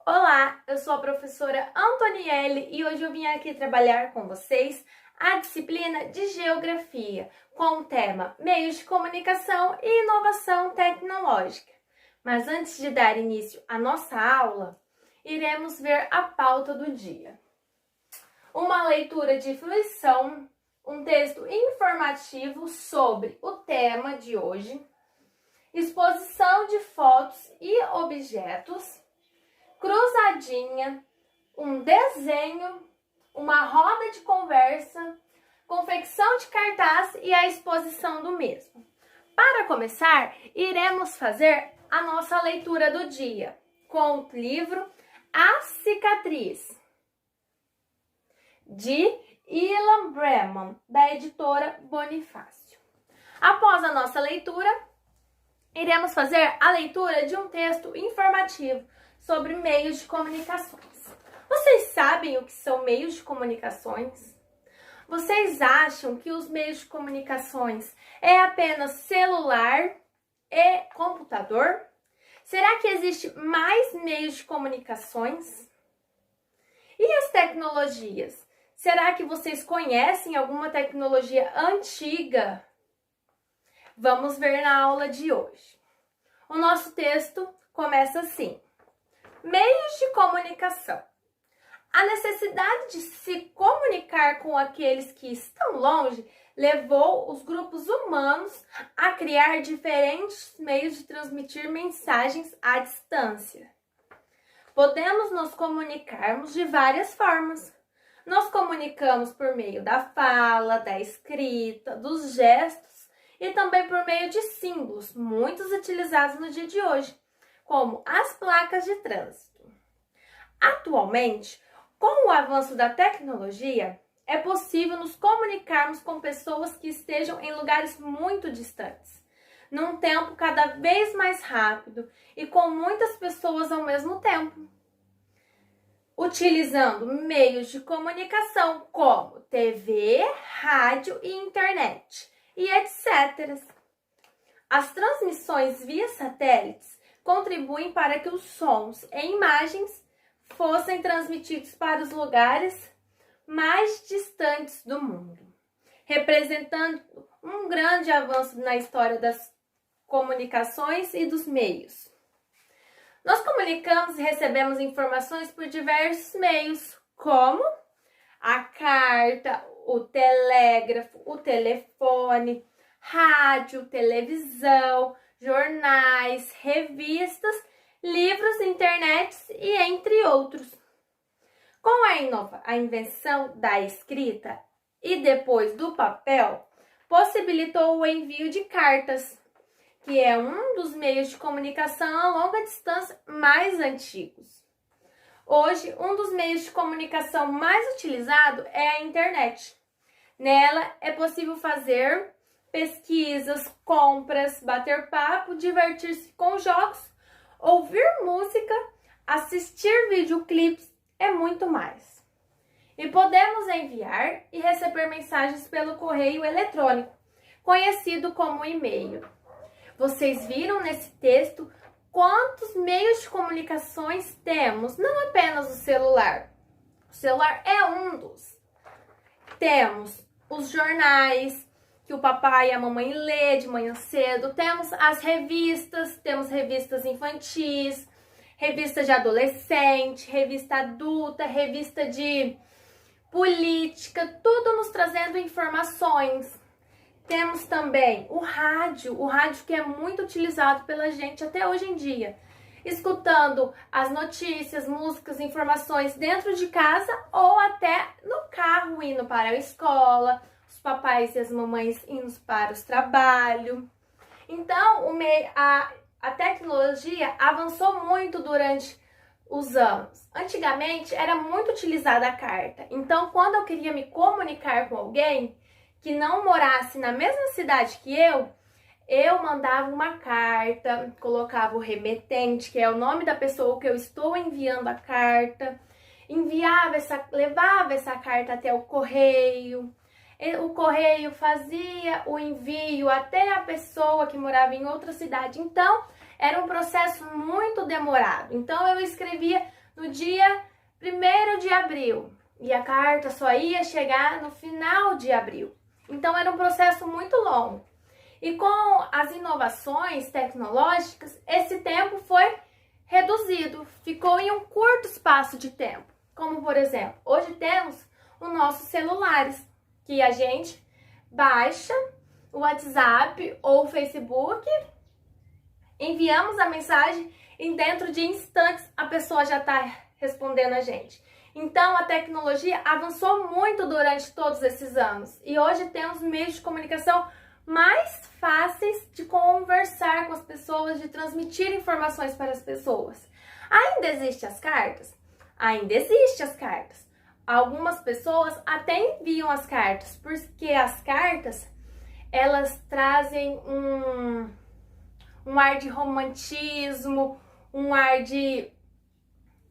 Olá, eu sou a professora Antonielle e hoje eu vim aqui trabalhar com vocês a disciplina de Geografia, com o tema Meios de Comunicação e Inovação Tecnológica. Mas antes de dar início à nossa aula, iremos ver a pauta do dia. Uma leitura de fruição, um texto informativo sobre o tema de hoje, exposição de fotos e objetos, cruzadinha, um desenho, uma roda de conversa, confecção de cartaz e a exposição do mesmo. Para começar, iremos fazer a nossa leitura do dia com o livro A Cicatriz, de Ilan Breman, da editora Bonifácio. Após a nossa leitura, iremos fazer a leitura de um texto informativo sobre meios de comunicações. Vocês sabem o que são meios de comunicações? Vocês acham que os meios de comunicações é apenas celular e computador? Será que existe mais meios de comunicações? E as tecnologias? Será que vocês conhecem alguma tecnologia antiga? Vamos ver na aula de hoje. O nosso texto começa assim: Meios de comunicação. A necessidade de se comunicar com aqueles que estão longe levou os grupos humanos a criar diferentes meios de transmitir mensagens à distância. Podemos nos comunicarmos de várias formas. Nos comunicamos por meio da fala, da escrita, dos gestos e também por meio de símbolos, muitos utilizados no dia de hoje, como as placas de trânsito. Atualmente, com o avanço da tecnologia, é possível nos comunicarmos com pessoas que estejam em lugares muito distantes, num tempo cada vez mais rápido e com muitas pessoas ao mesmo tempo, utilizando meios de comunicação como TV, rádio e internet, e etc. As transmissões via satélites contribuem para que os sons e imagens fossem transmitidos para os lugares mais distantes do mundo, representando um grande avanço na história das comunicações e dos meios. Nós comunicamos e recebemos informações por diversos meios, como a carta, o telégrafo, o telefone, rádio, televisão, jornais, revistas, livros, internet e entre outros. Com a invenção da escrita e depois do papel, possibilitou o envio de cartas, que é um dos meios de comunicação a longa distância mais antigos. Hoje, um dos meios de comunicação mais utilizado é a internet. Nela é possível fazer pesquisas, compras, bater papo, divertir-se com jogos, ouvir música, assistir videoclipes e muito mais. E podemos enviar e receber mensagens pelo correio eletrônico, conhecido como e-mail. Vocês viram nesse texto quantos meios de comunicações temos? Não apenas o celular. O celular é um dos. Temos os jornais, que o papai e a mamãe lê de manhã cedo. Temos as revistas, temos revistas infantis, revista de adolescente, revista adulta, revista de política, tudo nos trazendo informações. Temos também o rádio que é muito utilizado pela gente até hoje em dia, escutando as notícias, músicas, informações dentro de casa ou até no carro indo para a escola, os papais e as mamães indo para o trabalho. Então, a tecnologia avançou muito durante os anos. Antigamente, era muito utilizada a carta. Então, quando eu queria me comunicar com alguém que não morasse na mesma cidade que eu mandava uma carta, colocava o remetente, que é o nome da pessoa que eu estou enviando a carta, levava essa carta até o correio. O correio fazia o envio até a pessoa que morava em outra cidade. Então, era um processo muito demorado. Então, eu escrevia no dia 1º de abril e a carta só ia chegar no final de abril. Então era um processo muito longo. E com as inovações tecnológicas, esse tempo foi reduzido, ficou em um curto espaço de tempo. Como, por exemplo, hoje temos os nossos celulares, que a gente baixa o WhatsApp ou o Facebook, enviamos a mensagem e dentro de instantes a pessoa já está respondendo a gente. Então, a tecnologia avançou muito durante todos esses anos e hoje temos meios de comunicação mais fáceis de conversar com as pessoas, de transmitir informações para as pessoas. Ainda existem as cartas? Ainda existem as cartas. Algumas pessoas até enviam as cartas, porque as cartas, elas trazem um ar de romantismo, um ar de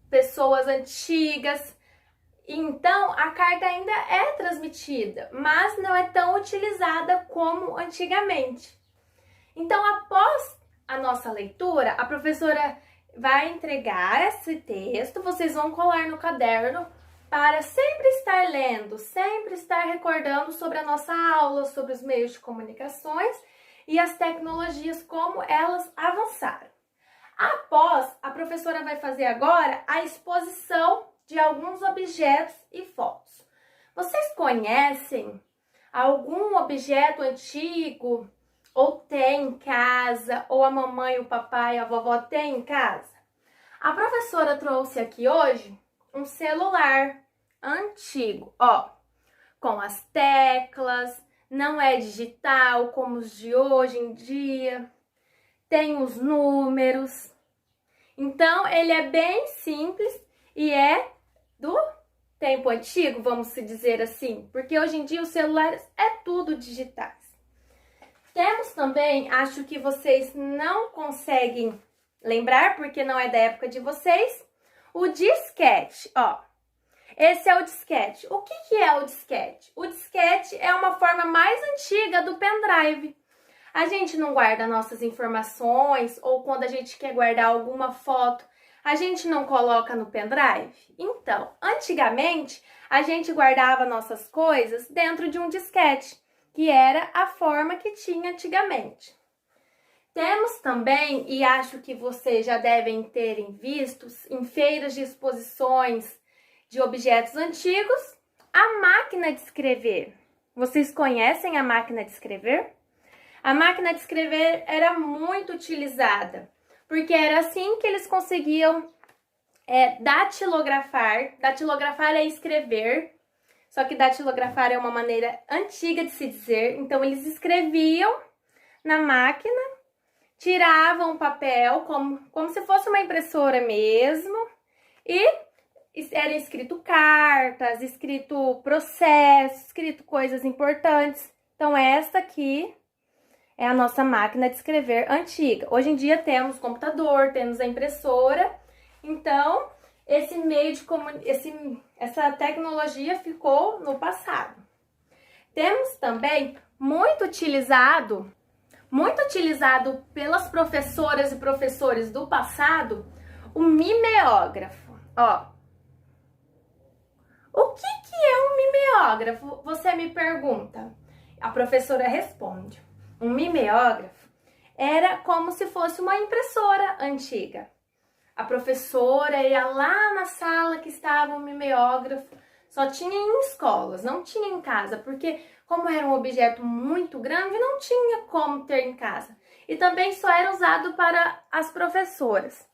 pessoas antigas. Então, a carta ainda é transmitida, mas não é tão utilizada como antigamente. Então, após a nossa leitura, a professora vai entregar esse texto, vocês vão colar no caderno para sempre estar lendo, sempre estar recordando sobre a nossa aula, sobre os meios de comunicações e as tecnologias, como elas avançaram. Após, a professora vai fazer agora a exposição de alguns objetos e fotos. Vocês conhecem algum objeto antigo ou tem em casa, ou a mamãe, o papai, a vovó tem em casa? A professora trouxe aqui hoje um celular antigo, ó, com as teclas, não é digital como os de hoje em dia, tem os números. Então, ele é bem simples e é do tempo antigo, vamos se dizer assim, porque hoje em dia os celulares é tudo digitais. Temos também, acho que vocês não conseguem lembrar, porque não é da época de vocês, o disquete, ó. Esse é o disquete. O que é o disquete? O disquete é uma forma mais antiga do pendrive. A gente não guarda nossas informações ou quando a gente quer guardar alguma foto, a gente não coloca no pendrive? Então, antigamente, a gente guardava nossas coisas dentro de um disquete, que era a forma que tinha antigamente. Temos também, e acho que vocês já devem terem visto em feiras de exposições de objetos antigos, a máquina de escrever. Vocês conhecem a máquina de escrever? A máquina de escrever era muito utilizada, porque era assim que eles conseguiam datilografar. Datilografar é escrever, só que datilografar é uma maneira antiga de se dizer. Então, eles escreviam na máquina, tiravam o papel como se fosse uma impressora mesmo, e era escrito cartas, escrito processos, escrito coisas importantes. Então, essa aqui é a nossa máquina de escrever antiga. Hoje em dia temos computador, temos a impressora. Então, esse meio de essa tecnologia ficou no passado. Temos também muito utilizado pelas professoras e professores do passado, o mimeógrafo. Ó, o que é um mimeógrafo? Você me pergunta. A professora responde. Um mimeógrafo era como se fosse uma impressora antiga. A professora ia lá na sala que estava o mimeógrafo, só tinha em escolas, não tinha em casa, porque como era um objeto muito grande, não tinha como ter em casa. E também só era usado para as professoras.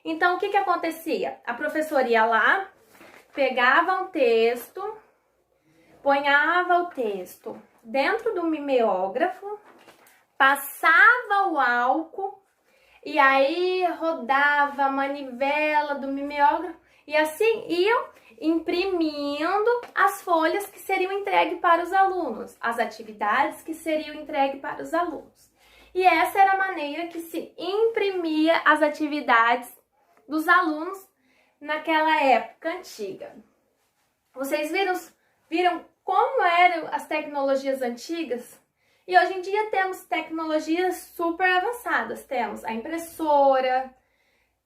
Então, o que acontecia? A professora ia lá, pegava um texto, ponhava o texto dentro do mimeógrafo, passava o álcool e aí rodava a manivela do mimeógrafo e assim iam imprimindo as folhas que seriam entregues para os alunos, as atividades que seriam entregues para os alunos. E essa era a maneira que se imprimia as atividades dos alunos naquela época antiga. Vocês viram como eram as tecnologias antigas? E hoje em dia temos tecnologias super avançadas. Temos a impressora,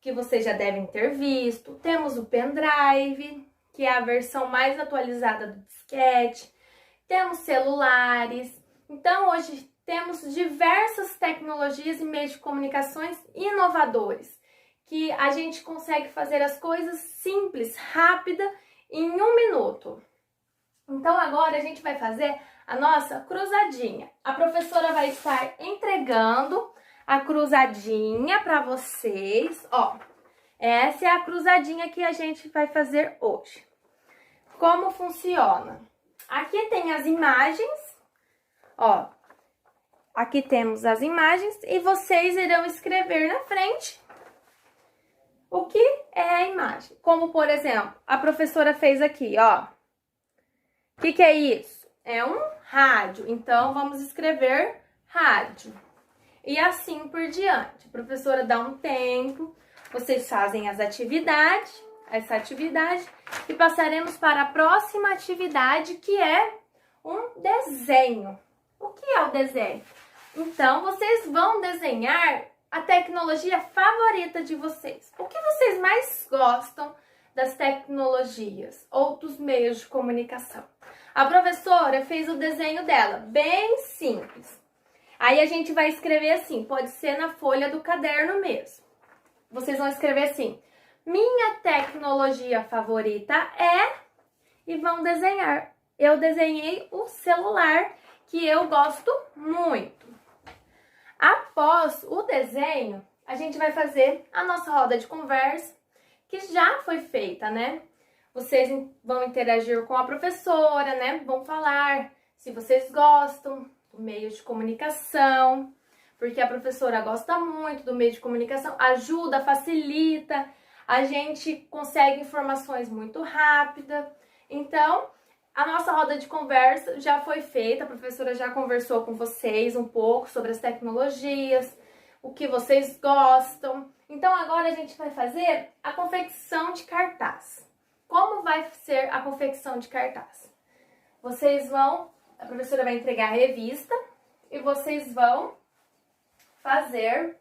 que vocês já devem ter visto. Temos o pendrive, que é a versão mais atualizada do disquete. Temos celulares. Então, hoje temos diversas tecnologias e meios de comunicações inovadores, que a gente consegue fazer as coisas simples, rápida, em 1 minuto. Então, agora a gente vai fazer a nossa cruzadinha. A professora vai estar entregando a cruzadinha para vocês. Ó, essa é a cruzadinha que a gente vai fazer hoje. Como funciona? Aqui tem as imagens, ó. Aqui temos as imagens e vocês irão escrever na frente o que é a imagem. Como, por exemplo, a professora fez aqui, ó. O que é isso? É um rádio. Então, vamos escrever rádio. E assim por diante. A professora dá um tempo, vocês fazem essa atividade, e passaremos para a próxima atividade, que é um desenho. O que é o desenho? Então, vocês vão desenhar a tecnologia favorita de vocês. O que vocês mais gostam das tecnologias ou dos meios de comunicação? A professora fez o desenho dela, bem simples. Aí a gente vai escrever assim, pode ser na folha do caderno mesmo. Vocês vão escrever assim, minha tecnologia favorita é... E vão desenhar. Eu desenhei o celular, que eu gosto muito. Após o desenho, a gente vai fazer a nossa roda de conversa, que já foi feita, né? Vocês vão interagir com a professora, né? Vão falar se vocês gostam do meio de comunicação, porque a professora gosta muito do meio de comunicação, ajuda, facilita, a gente consegue informações muito rápidas. Então, a nossa roda de conversa já foi feita, a professora já conversou com vocês um pouco sobre as tecnologias, o que vocês gostam. Então, agora a gente vai fazer a confecção de cartaz. Como vai ser a confecção de cartaz? A professora vai entregar a revista e vocês vão fazer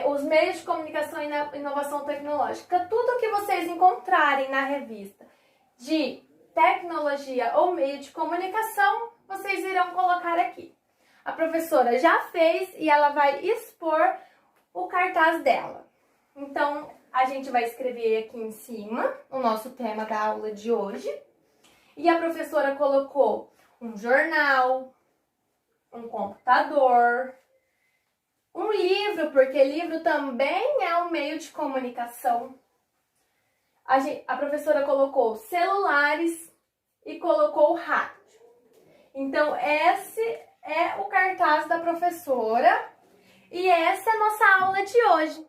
os meios de comunicação e inovação tecnológica. Tudo que vocês encontrarem na revista de tecnologia ou meio de comunicação, vocês irão colocar aqui. A professora já fez e ela vai expor o cartaz dela. Então, a gente vai escrever aqui em cima o nosso tema da aula de hoje. E a professora colocou um jornal, um computador, um livro, porque livro também é um meio de comunicação. A professora colocou celulares e colocou rádio. Então, esse é o cartaz da professora e essa é a nossa aula de hoje.